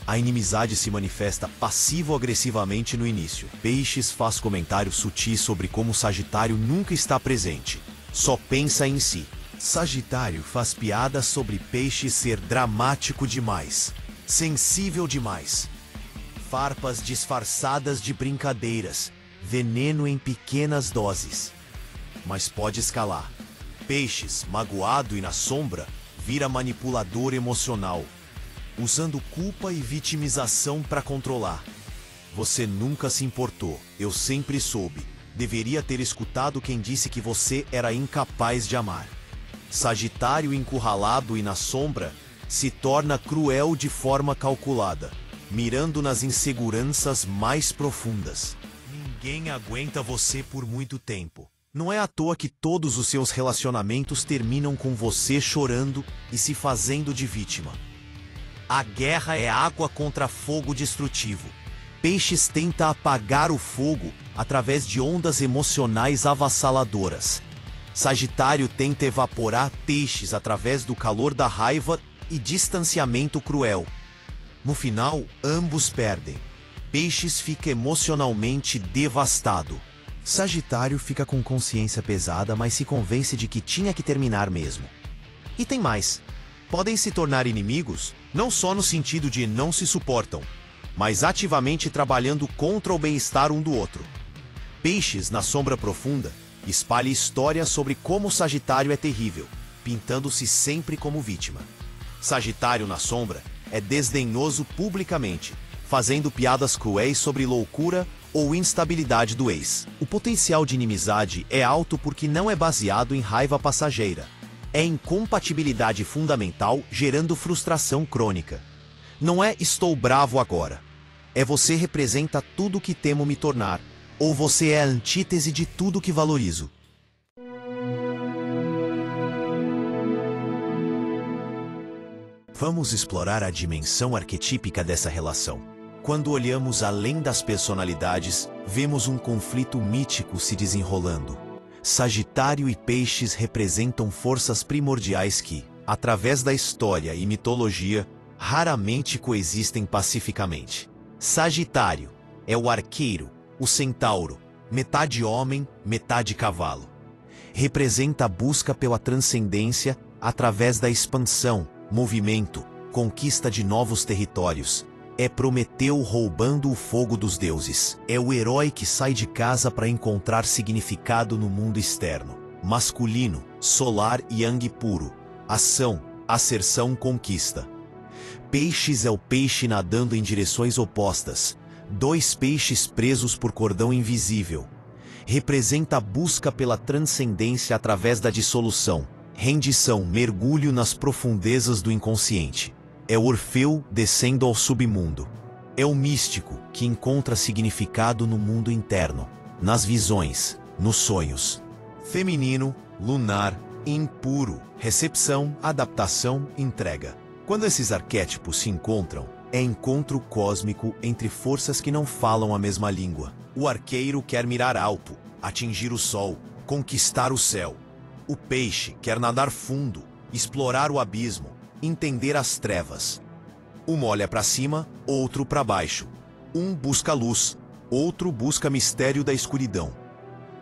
A inimizade se manifesta passivo-agressivamente no início. Peixes faz comentários sutis sobre como Sagitário nunca está presente. Só pensa em si. Sagitário faz piadas sobre Peixes ser dramático demais, sensível demais. Farpas disfarçadas de brincadeiras, veneno em pequenas doses. Mas pode escalar. Peixes, magoado e na sombra, vira manipulador emocional, usando culpa e vitimização para controlar. Você nunca se importou, eu sempre soube. Deveria ter escutado quem disse que você era incapaz de amar. Sagitário encurralado e na sombra, se torna cruel de forma calculada, mirando nas inseguranças mais profundas. Ninguém aguenta você por muito tempo. Não é à toa que todos os seus relacionamentos terminam com você chorando e se fazendo de vítima. A guerra é água contra fogo destrutivo. Peixes tenta apagar o fogo através de ondas emocionais avassaladoras. Sagitário tenta evaporar Peixes através do calor da raiva e distanciamento cruel. No final, ambos perdem. Peixes fica emocionalmente devastado. Sagitário fica com consciência pesada, mas se convence de que tinha que terminar mesmo. E tem mais. Podem se tornar inimigos, não só no sentido de não se suportam, mas ativamente trabalhando contra o bem-estar um do outro. Peixes, na sombra profunda, espalha histórias sobre como Sagitário é terrível, pintando-se sempre como vítima. Sagitário, na sombra, é desdenhoso publicamente, fazendo piadas cruéis sobre loucura ou instabilidade do ex. O potencial de inimizade é alto porque não é baseado em raiva passageira. É incompatibilidade fundamental gerando frustração crônica. Não é estou bravo agora. É você representa tudo que temo me tornar, ou você é a antítese de tudo que valorizo. Vamos explorar a dimensão arquetípica dessa relação. Quando olhamos além das personalidades, vemos um conflito mítico se desenrolando. Sagitário e Peixes representam forças primordiais que, através da história e mitologia, raramente coexistem pacificamente. Sagitário é o arqueiro, o centauro, metade homem, metade cavalo. Representa a busca pela transcendência através da expansão, movimento, conquista de novos territórios. É Prometeu roubando o fogo dos deuses. É o herói que sai de casa para encontrar significado no mundo externo. Masculino, solar e yang puro. Ação, asserção, conquista. Peixes é o peixe nadando em direções opostas. Dois peixes presos por cordão invisível. Representa a busca pela transcendência através da dissolução. Rendição, mergulho nas profundezas do inconsciente. É Orfeu descendo ao submundo. É o místico que encontra significado no mundo interno, nas visões, nos sonhos. Feminino, lunar, impuro, recepção, adaptação, entrega. Quando esses arquétipos se encontram, é encontro cósmico entre forças que não falam a mesma língua. O arqueiro quer mirar alto, atingir o sol, conquistar o céu. O peixe quer nadar fundo, explorar o abismo, entender as trevas. Um olha para cima, outro para baixo. Um busca luz, outro busca mistério da escuridão.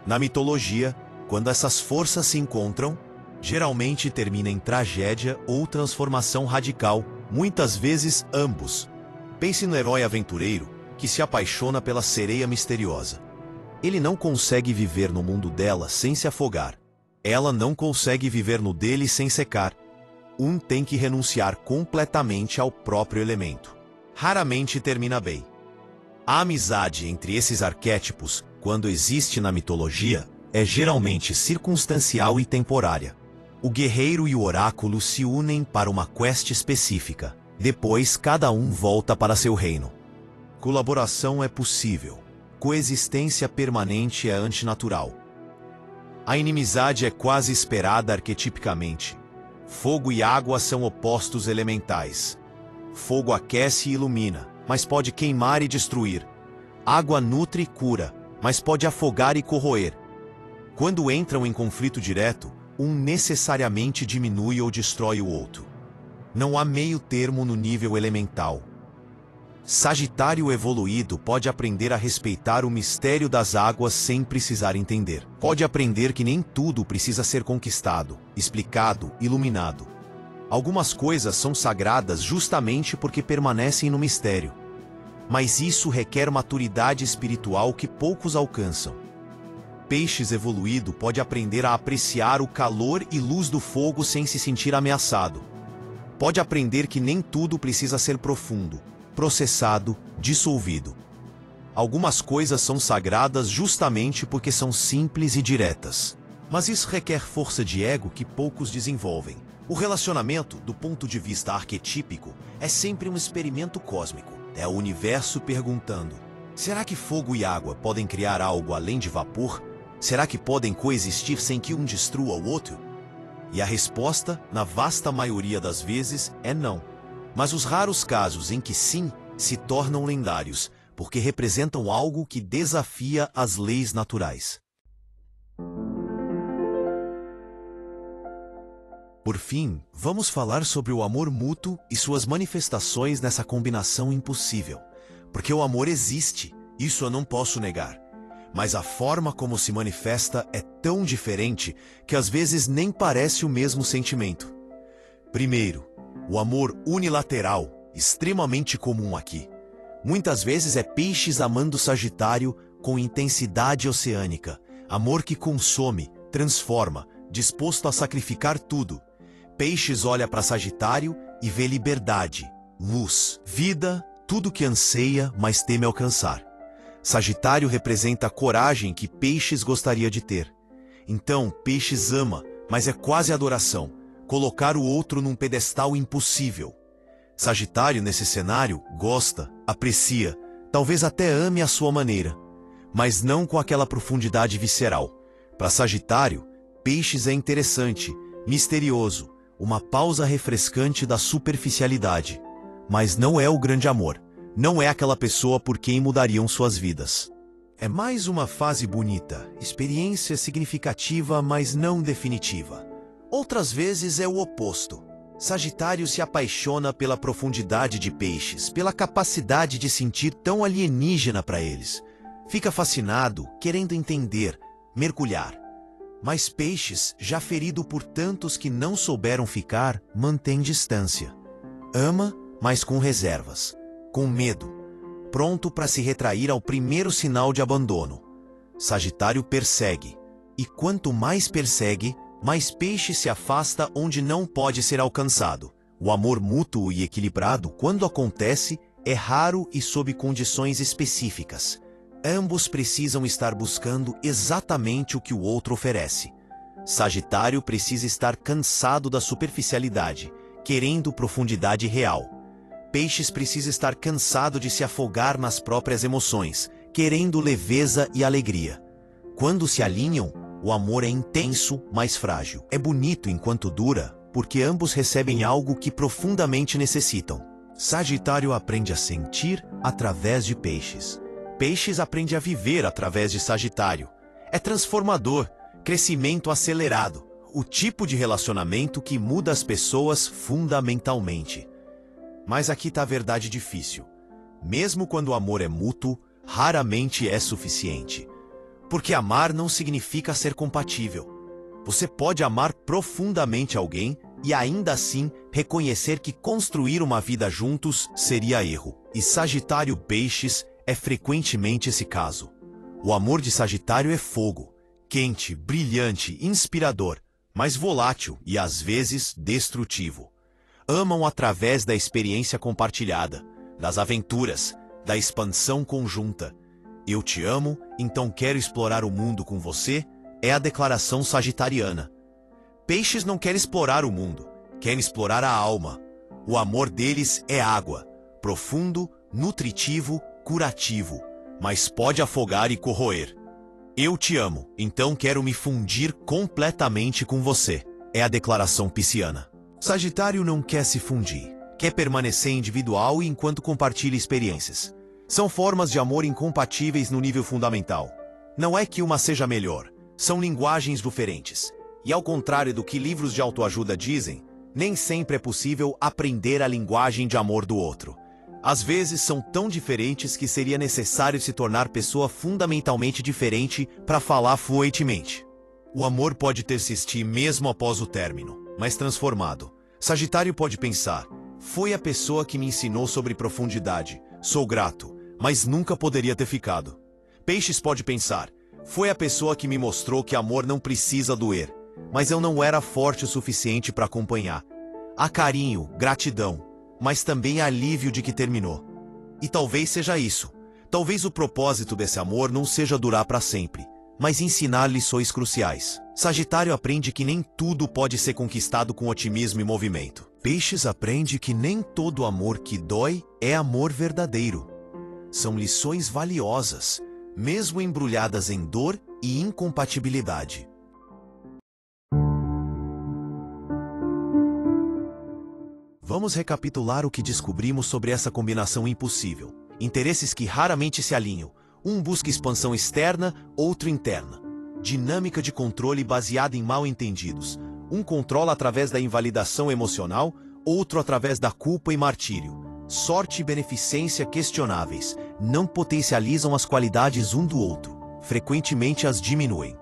Na mitologia, quando essas forças se encontram, geralmente termina em tragédia ou transformação radical, muitas vezes ambos. Pense no herói aventureiro que se apaixona pela sereia misteriosa. Ele não consegue viver no mundo dela sem se afogar. Ela não consegue viver no dele sem secar. Um tem que renunciar completamente ao próprio elemento. Raramente termina bem. A amizade entre esses arquétipos, quando existe na mitologia, é geralmente circunstancial e temporária. O guerreiro e o oráculo se unem para uma quest específica. Depois, cada um volta para seu reino. Colaboração é possível. Coexistência permanente é antinatural. A inimizade é quase esperada arquetipicamente. Fogo e água são opostos elementais. Fogo aquece e ilumina, mas pode queimar e destruir. Água nutre e cura, mas pode afogar e corroer. Quando entram em conflito direto, um necessariamente diminui ou destrói o outro. Não há meio termo no nível elemental. Sagitário evoluído pode aprender a respeitar o mistério das águas sem precisar entender. Pode aprender que nem tudo precisa ser conquistado, explicado, iluminado. Algumas coisas são sagradas justamente porque permanecem no mistério. Mas isso requer maturidade espiritual que poucos alcançam. Peixes evoluído pode aprender a apreciar o calor e luz do fogo sem se sentir ameaçado. Pode aprender que nem tudo precisa ser profundo, processado, dissolvido. Algumas coisas são sagradas justamente porque são simples e diretas. Mas isso requer força de ego que poucos desenvolvem. O relacionamento, do ponto de vista arquetípico, é sempre um experimento cósmico. É o universo perguntando: será que fogo e água podem criar algo além de vapor? Será que podem coexistir sem que um destrua o outro? E a resposta, na vasta maioria das vezes, é não. Mas os raros casos em que sim, se tornam lendários, porque representam algo que desafia as leis naturais. Por fim, vamos falar sobre o amor mútuo e suas manifestações nessa combinação impossível. Porque o amor existe, isso eu não posso negar. Mas a forma como se manifesta é tão diferente que às vezes nem parece o mesmo sentimento. Primeiro, o amor unilateral, extremamente comum aqui. Muitas vezes é Peixes amando Sagitário com intensidade oceânica, amor que consome, transforma, disposto a sacrificar tudo. Peixes olha para Sagitário e vê liberdade, luz, vida, tudo que anseia, mas teme alcançar. Sagitário representa a coragem que Peixes gostaria de ter. Então, Peixes ama, mas é quase adoração, colocar o outro num pedestal impossível. Sagitário, nesse cenário, gosta, aprecia, talvez até ame à sua maneira, mas não com aquela profundidade visceral. Para Sagitário, Peixes é interessante, misterioso, uma pausa refrescante da superficialidade. Mas não é o grande amor, não é aquela pessoa por quem mudariam suas vidas. É mais uma fase bonita, experiência significativa, mas não definitiva. Outras vezes é o oposto. Sagitário se apaixona pela profundidade de Peixes, pela capacidade de sentir tão alienígena para eles. Fica fascinado, querendo entender, mergulhar. Mas Peixes, já ferido por tantos que não souberam ficar, mantém distância. Ama, mas com reservas, com medo, pronto para se retrair ao primeiro sinal de abandono. Sagitário persegue, e quanto mais persegue, mais Peixes se afasta onde não pode ser alcançado. O amor mútuo e equilibrado, quando acontece, é raro e sob condições específicas. Ambos precisam estar buscando exatamente o que o outro oferece. Sagitário precisa estar cansado da superficialidade, querendo profundidade real. Peixes precisa estar cansado de se afogar nas próprias emoções, querendo leveza e alegria. Quando se alinham, o amor é intenso, mas frágil. É bonito enquanto dura, porque ambos recebem algo que profundamente necessitam. Sagitário aprende a sentir através de Peixes. Peixes aprende a viver através de Sagitário. É transformador, crescimento acelerado, o tipo de relacionamento que muda as pessoas fundamentalmente. Mas aqui está a verdade difícil. Mesmo quando o amor é mútuo, raramente é suficiente. Porque amar não significa ser compatível. Você pode amar profundamente alguém e ainda assim reconhecer que construir uma vida juntos seria erro. E Sagitário Peixes é frequentemente esse caso. O amor de Sagitário é fogo, quente, brilhante, inspirador, mas volátil e às vezes destrutivo. Amam através da experiência compartilhada, das aventuras, da expansão conjunta. Eu te amo, então quero explorar o mundo com você, é a declaração sagitariana. Peixes não quer explorar o mundo, quer explorar a alma. O amor deles é água, profundo, nutritivo, curativo, mas pode afogar e corroer. Eu te amo, então quero me fundir completamente com você, é a declaração pisciana. Sagitário não quer se fundir, quer permanecer individual enquanto compartilha experiências. São formas de amor incompatíveis no nível fundamental. Não é que uma seja melhor, são linguagens diferentes. E ao contrário do que livros de autoajuda dizem, nem sempre é possível aprender a linguagem de amor do outro. Às vezes são tão diferentes que seria necessário se tornar pessoa fundamentalmente diferente para falar fluentemente. O amor pode persistir mesmo após o término, mas transformado. Sagitário pode pensar, foi a pessoa que me ensinou sobre profundidade, sou grato, mas nunca poderia ter ficado. Peixes pode pensar, foi a pessoa que me mostrou que amor não precisa doer, mas eu não era forte o suficiente para acompanhar. Há carinho, gratidão, mas também alívio de que terminou. E talvez seja isso. Talvez o propósito desse amor não seja durar para sempre, mas ensinar lições cruciais. Sagitário aprende que nem tudo pode ser conquistado com otimismo e movimento. Peixes aprende que nem todo amor que dói é amor verdadeiro. São lições valiosas, mesmo embrulhadas em dor e incompatibilidade. Vamos recapitular o que descobrimos sobre essa combinação impossível. Interesses que raramente se alinham. Um busca expansão externa, outro interna. Dinâmica de controle baseada em mal-entendidos. Um controla através da invalidação emocional, outro através da culpa e martírio. Sorte e beneficência questionáveis. Não potencializam as qualidades um do outro. Frequentemente as diminuem.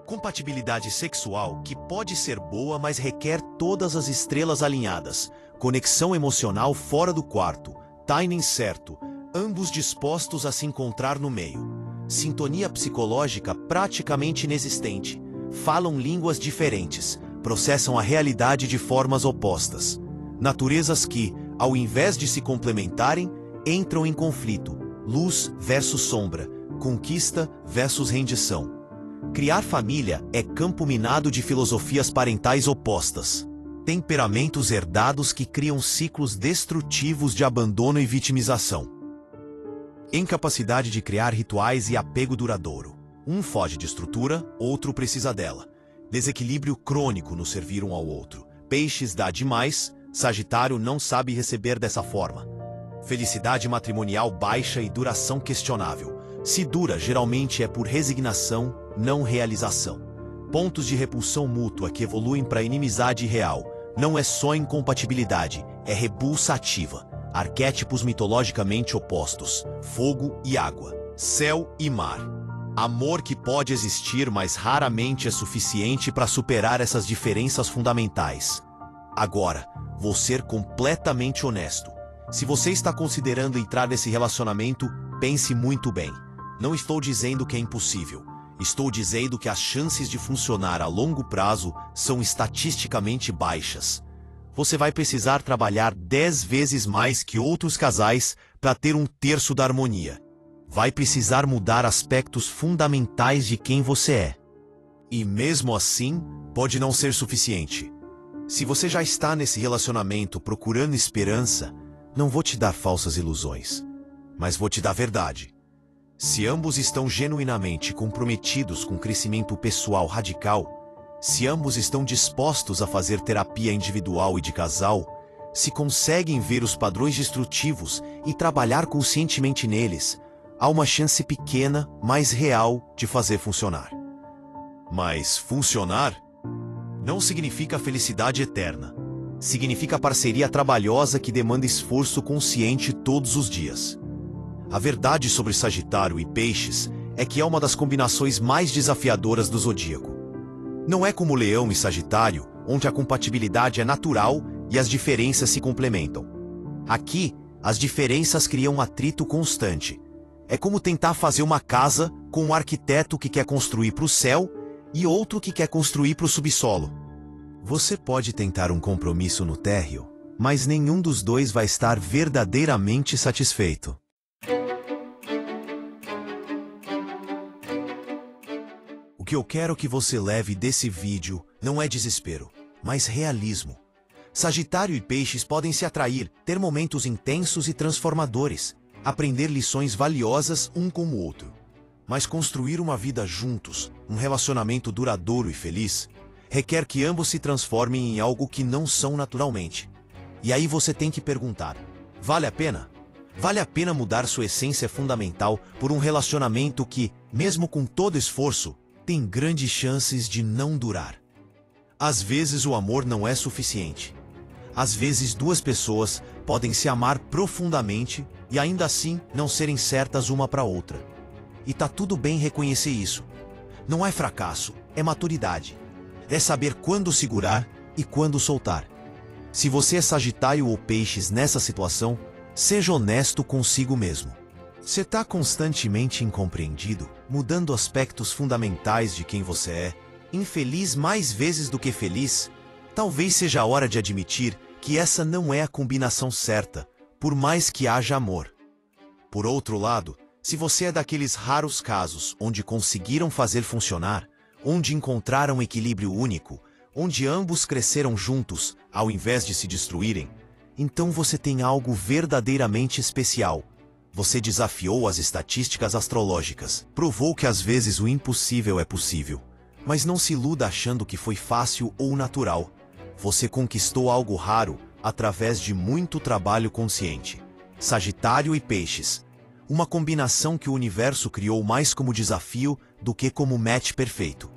Compatibilidade sexual que pode ser boa, mas requer todas as estrelas alinhadas. Conexão emocional fora do quarto. Timing certo. Ambos dispostos a se encontrar no meio. Sintonia psicológica praticamente inexistente. Falam línguas diferentes. Processam a realidade de formas opostas. Naturezas que, ao invés de se complementarem, entram em conflito. Luz versus sombra. Conquista versus rendição. Criar família é campo minado de filosofias parentais opostas. Temperamentos herdados que criam ciclos destrutivos de abandono e vitimização. Incapacidade de criar rituais e apego duradouro. Um foge de estrutura, outro precisa dela. Desequilíbrio crônico no servir um ao outro. Peixes dá demais, Sagitário não sabe receber dessa forma. Felicidade matrimonial baixa e duração questionável. Se dura, geralmente é por resignação, não realização. Pontos de repulsão mútua que evoluem para inimizade real. Não é só incompatibilidade, é repulsa ativa. Arquétipos mitologicamente opostos: fogo e água, céu e mar. Amor que pode existir, mas raramente é suficiente para superar essas diferenças fundamentais. Agora, vou ser completamente honesto. Se você está considerando entrar nesse relacionamento, pense muito bem. Não estou dizendo que é impossível. Estou dizendo que as chances de funcionar a longo prazo são estatisticamente baixas. Você vai precisar trabalhar 10 vezes mais que outros casais para ter um terço da harmonia. Vai precisar mudar aspectos fundamentais de quem você é. E mesmo assim, pode não ser suficiente. Se você já está nesse relacionamento procurando esperança, não vou te dar falsas ilusões, mas vou te dar verdade. Se ambos estão genuinamente comprometidos com crescimento pessoal radical, se ambos estão dispostos a fazer terapia individual e de casal, se conseguem ver os padrões destrutivos e trabalhar conscientemente neles, há uma chance pequena, mas real, de fazer funcionar. Mas funcionar não significa felicidade eterna. Significa parceria trabalhosa que demanda esforço consciente todos os dias. A verdade sobre Sagitário e Peixes é que é uma das combinações mais desafiadoras do zodíaco. Não é como Leão e Sagitário, onde a compatibilidade é natural e as diferenças se complementam. Aqui, as diferenças criam um atrito constante. É como tentar fazer uma casa com um arquiteto que quer construir para o céu e outro que quer construir para o subsolo. Você pode tentar um compromisso no térreo, mas nenhum dos dois vai estar verdadeiramente satisfeito. O que eu quero que você leve desse vídeo não é desespero, mas realismo. Sagitário e Peixes podem se atrair, ter momentos intensos e transformadores, aprender lições valiosas um com o outro. Mas construir uma vida juntos, um relacionamento duradouro e feliz, requer que ambos se transformem em algo que não são naturalmente. E aí você tem que perguntar: vale a pena? Vale a pena mudar sua essência fundamental por um relacionamento que, mesmo com todo esforço, tem grandes chances de não durar? Às vezes o amor não é suficiente. Às vezes duas pessoas podem se amar profundamente e ainda assim não serem certas uma para outra. E tá tudo bem reconhecer isso. Não é fracasso, é maturidade. É saber quando segurar e quando soltar. Se você é Sagitário ou Peixes nessa situação, seja honesto consigo mesmo. Você está constantemente incompreendido, mudando aspectos fundamentais de quem você é, infeliz mais vezes do que feliz? Talvez seja a hora de admitir que essa não é a combinação certa, por mais que haja amor. Por outro lado, se você é daqueles raros casos onde conseguiram fazer funcionar, onde encontraram um equilíbrio único, onde ambos cresceram juntos, ao invés de se destruírem, então você tem algo verdadeiramente especial. Você desafiou as estatísticas astrológicas, provou que às vezes o impossível é possível. Mas não se iluda achando que foi fácil ou natural. Você conquistou algo raro através de muito trabalho consciente. Sagitário e Peixes. Uma combinação que o universo criou mais como desafio do que como match perfeito.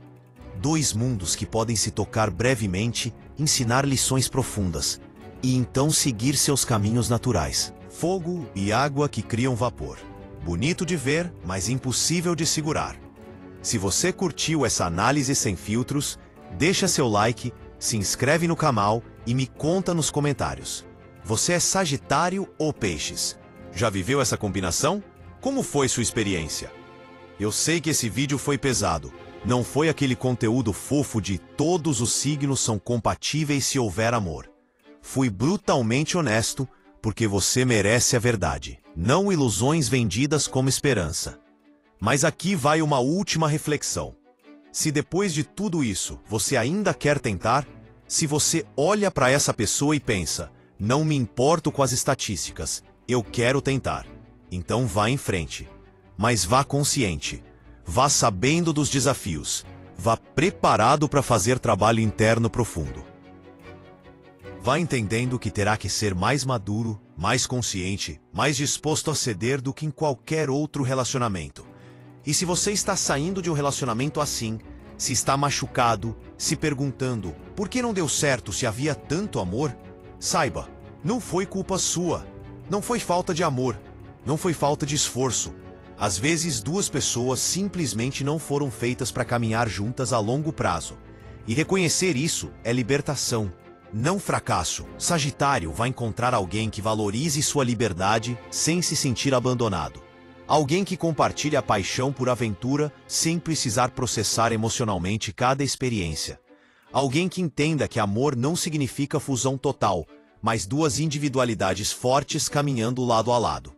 Dois mundos que podem se tocar brevemente, ensinar lições profundas, e então seguir seus caminhos naturais. Fogo e água que criam vapor. Bonito de ver, mas impossível de segurar. Se você curtiu essa análise sem filtros, deixa seu like, se inscreve no canal e me conta nos comentários. Você é Sagitário ou Peixes? Já viveu essa combinação? Como foi sua experiência? Eu sei que esse vídeo foi pesado. Não foi aquele conteúdo fofo de todos os signos são compatíveis se houver amor. Fui brutalmente honesto, porque você merece a verdade, não ilusões vendidas como esperança. Mas aqui vai uma última reflexão. Se depois de tudo isso você ainda quer tentar, se você olha para essa pessoa e pensa, não me importo com as estatísticas, eu quero tentar, então vá em frente. Mas vá consciente, vá sabendo dos desafios, vá preparado para fazer trabalho interno profundo. Vá entendendo que terá que ser mais maduro, mais consciente, mais disposto a ceder do que em qualquer outro relacionamento. E se você está saindo de um relacionamento assim, se está machucado, se perguntando por que não deu certo se havia tanto amor, saiba, não foi culpa sua. Não foi falta de amor. Não foi falta de esforço. Às vezes, duas pessoas simplesmente não foram feitas para caminhar juntas a longo prazo. E reconhecer isso é libertação, não fracasso. Sagitário vai encontrar alguém que valorize sua liberdade sem se sentir abandonado. Alguém que compartilhe a paixão por aventura sem precisar processar emocionalmente cada experiência. Alguém que entenda que amor não significa fusão total, mas duas individualidades fortes caminhando lado a lado.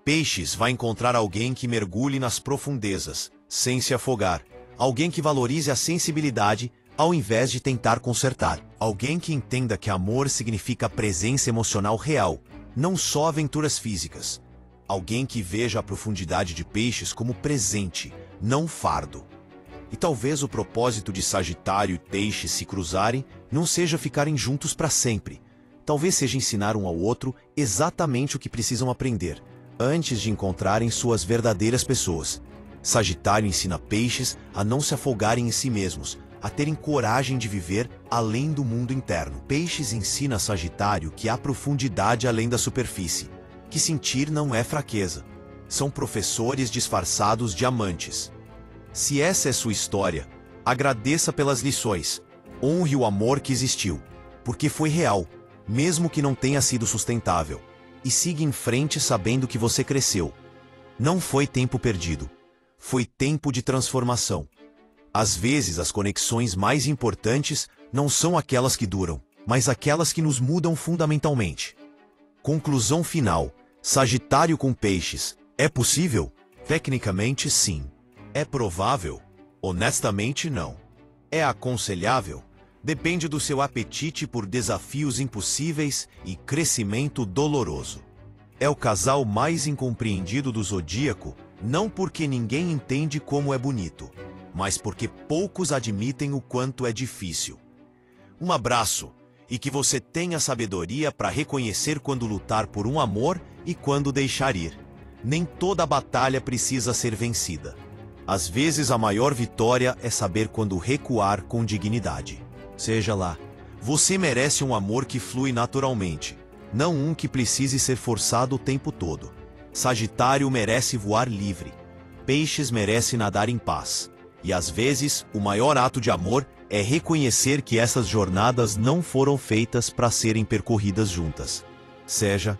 Peixes vai encontrar alguém que mergulhe nas profundezas, sem se afogar. Alguém que valorize a sensibilidade, ao invés de tentar consertar. Alguém que entenda que amor significa presença emocional real, não só aventuras físicas. Alguém que veja a profundidade de Peixes como presente, não fardo. E talvez o propósito de Sagitário e Peixes se cruzarem não seja ficarem juntos para sempre. Talvez seja ensinar um ao outro exatamente o que precisam aprender, antes de encontrarem suas verdadeiras pessoas. Sagitário ensina Peixes a não se afogarem em si mesmos, a terem coragem de viver além do mundo interno. Peixes ensina a Sagitário que há profundidade além da superfície, que sentir não é fraqueza. São professores disfarçados de amantes. Se essa é sua história, agradeça pelas lições. Honre o amor que existiu, porque foi real, mesmo que não tenha sido sustentável. E siga em frente sabendo que você cresceu. Não foi tempo perdido. Foi tempo de transformação. Às vezes, as conexões mais importantes não são aquelas que duram, mas aquelas que nos mudam fundamentalmente. Conclusão final. Sagitário com Peixes. É possível? Tecnicamente, sim. É provável? Honestamente, não. É aconselhável? Depende do seu apetite por desafios impossíveis e crescimento doloroso. É o casal mais incompreendido do zodíaco, não porque ninguém entende como é bonito, mas porque poucos admitem o quanto é difícil. Um abraço, e que você tenha sabedoria para reconhecer quando lutar por um amor e quando deixar ir. Nem toda batalha precisa ser vencida. Às vezes a maior vitória é saber quando recuar com dignidade. Seja lá, você merece um amor que flui naturalmente, não um que precise ser forçado o tempo todo. Sagitário merece voar livre. Peixes merece nadar em paz. E às vezes, o maior ato de amor é reconhecer que essas jornadas não foram feitas para serem percorridas juntas. Seja